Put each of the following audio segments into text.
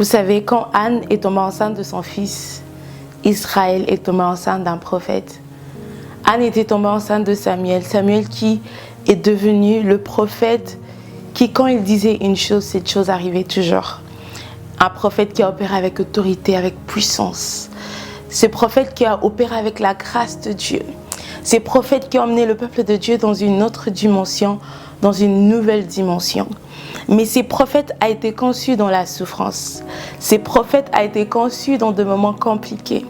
Vous savez, quand Anne est tombée enceinte de son fils, Israël est tombé enceinte d'un prophète. Anne était tombée enceinte de Samuel. Samuel qui est devenu le prophète qui, quand il disait une chose, cette chose arrivait toujours. Un prophète qui a opéré avec autorité, avec puissance. Ce prophète qui a opéré avec la grâce de Dieu. Ces prophètes qui ont emmené le peuple de Dieu dans une autre dimension, dans une nouvelle dimension. Mais ces prophètes ont été conçus dans la souffrance. Ces prophètes ont été conçus dans des moments compliqués.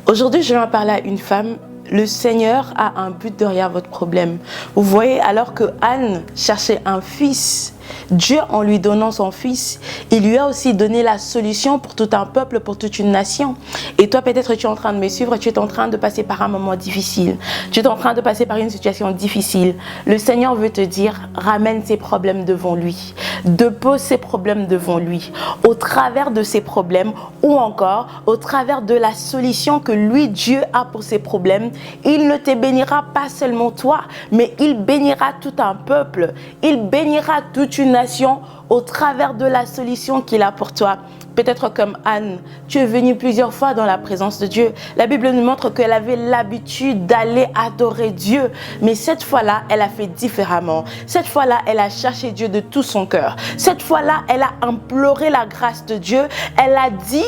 Aujourd'hui, je vais parler à une femme. Le Seigneur a un but derrière votre problème. Vous voyez, alors que Anne cherchait un fils, Dieu, en lui donnant son fils, il lui a aussi donné la solution pour tout un peuple, pour toute une nation. Et toi, peut-être, tu es en train de me suivre, tu es en train de passer par un moment difficile. Tu es en train de passer par une situation difficile. Le Seigneur veut te dire, ramène ses problèmes devant lui. Depose ses problèmes devant lui. Au travers de ses problèmes, ou encore au travers de la solution que lui, Dieu, a pour ses problèmes, il ne te bénira pas seulement toi, mais il bénira tout un peuple. Il bénira toute une nation au travers de la solution qu'il a pour toi. Peut-être comme Anne, tu es venue plusieurs fois dans la présence de Dieu. La Bible nous montre qu'elle avait l'habitude d'aller adorer Dieu. Mais cette fois-là, elle a fait différemment. Cette fois-là, elle a cherché Dieu de tout son cœur. Cette fois-là, elle a imploré la grâce de Dieu. Elle a dit,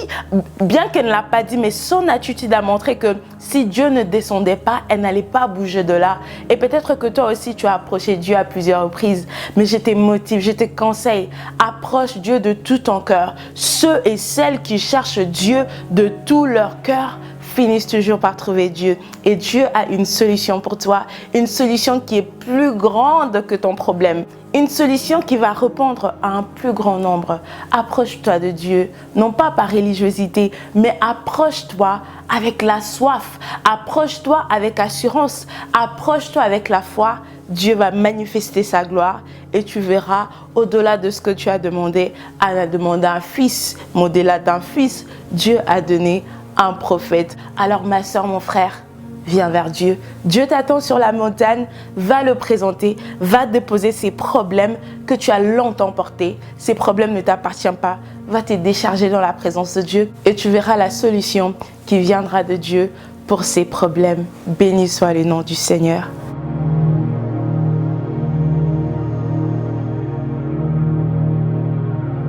bien qu'elle ne l'a pas dit, mais son attitude a montré que si Dieu ne descendait pas, elle n'allait pas bouger de là. Et peut-être que toi aussi, tu as approché Dieu à plusieurs reprises. Mais je te motive, je te conseille, approche Dieu de tout ton cœur. Ceux et celles qui cherchent Dieu de tout leur cœur finissent toujours par trouver Dieu. Et Dieu a une solution pour toi, une solution qui est plus grande que ton problème, une solution qui va répondre à un plus grand nombre. Approche-toi de Dieu, non pas par religiosité, mais approche-toi avec la soif, approche-toi avec assurance, approche-toi avec la foi. Dieu va manifester sa gloire et tu verras au-delà de ce que tu as demandé. Anne a demandé un fils, mais au-delà d'un fils, Dieu a donné un prophète. Alors ma soeur, mon frère, viens vers Dieu. Dieu t'attend sur la montagne, va le présenter, va déposer ces problèmes que tu as longtemps portés. Ces problèmes ne t'appartiennent pas. Va te décharger dans la présence de Dieu et tu verras la solution qui viendra de Dieu pour ces problèmes. Béni soit le nom du Seigneur.